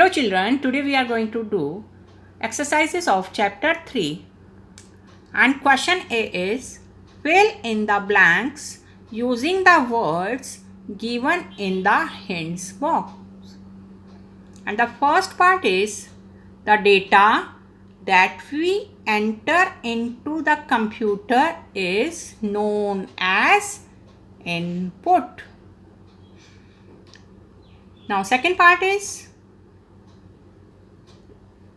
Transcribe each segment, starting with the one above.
Hello children, today we are going to do exercises of chapter 3 and question A is fill in the blanks using the words given in the hints box. And the first part is the data that we enter into the computer is known as input. Now second part is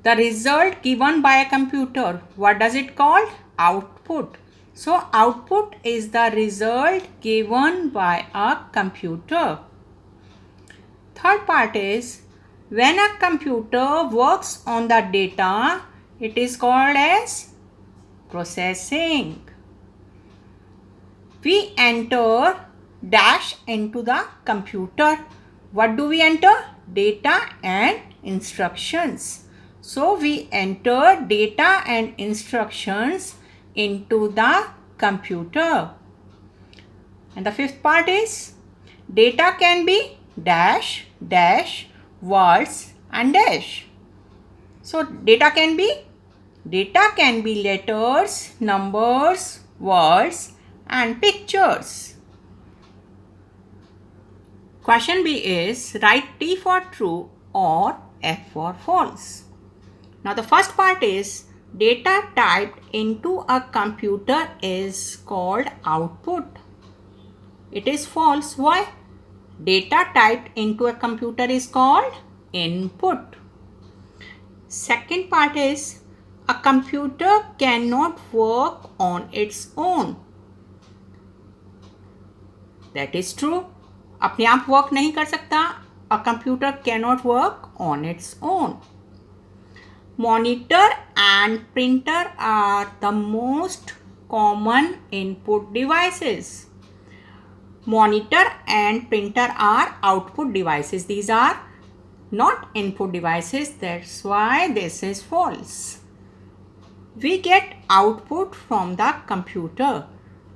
the result given by a computer. What does it called? Output. So output is the result given by a computer. Third part is when a computer works on the data, it is called as processing. We enter dash into the computer. What do we enter? Data and instructions. So we enter data and instructions into the computer. And the fifth part is data can be dash, dash, words and dash. So data can be letters, numbers, words and pictures. Question B is write T for true or F for false. Now the first part is data typed into a computer is called output. It is false. Why? Data typed into a computer is called input. Second part is a computer cannot work on its own. That is true. अपने आप work नहीं कर सकता. A computer cannot work on its own. Monitor and printer are the most common input devices. Monitor and printer are output devices. These are not input devices. That's why this is false. We get output from the computer.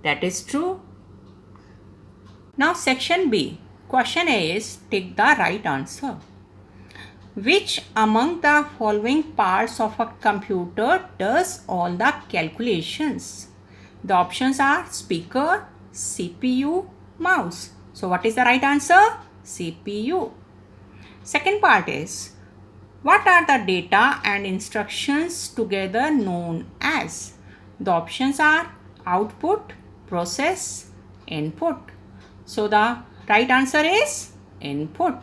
That is true. Now section B. Question A is take the right answer. Which among the following parts of a computer does all the calculations? The options are speaker, CPU, mouse. So what is the right answer? CPU. Second part is what are the data and instructions together known as? The options are output, process, input. So the right answer is input.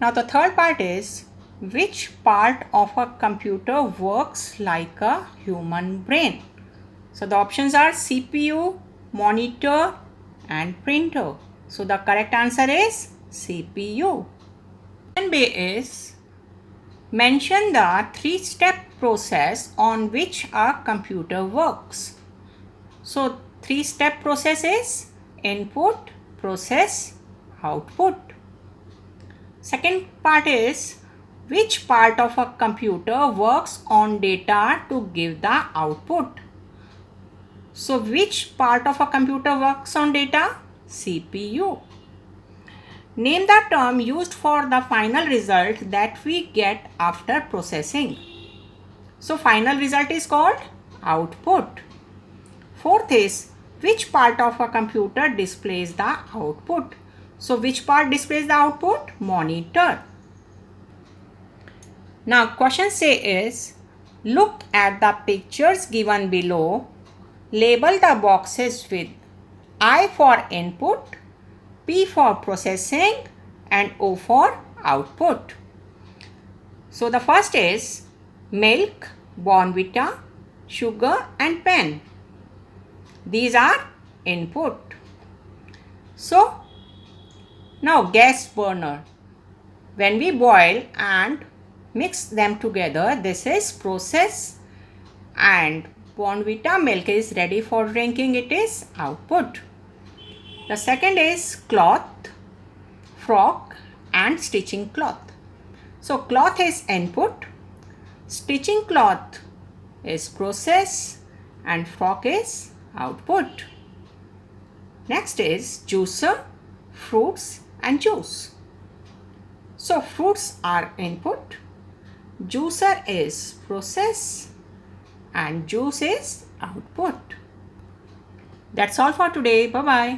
Now the third part is which part of a computer works like a human brain? So the options are CPU, monitor and printer. So the correct answer is CPU. Question B is mention the three-step process on which a computer works. So three-step process is input, process, output. Second part is which part of a computer works on data to give the output. So which part of a computer works on data? CPU. Name the term used for the final result that we get after processing. So final result is called output. Fourth is which part of a computer displays the output. So which part displays the output? Monitor. Now question C is look at the pictures given below. Label the boxes with I for input, P for processing and O for output. So the first is milk, Bournvita, sugar and pen. These are input. So now gas burner. When we boil and mix them together, this is process and Bournvita milk is ready for drinking. It is output. The second is cloth, frock and stitching cloth. So cloth is input, stitching cloth is process and frock is output. Next is juicer, fruits and juice. So fruits are input, juicer is process, and juice is output. That's all for today. Bye bye.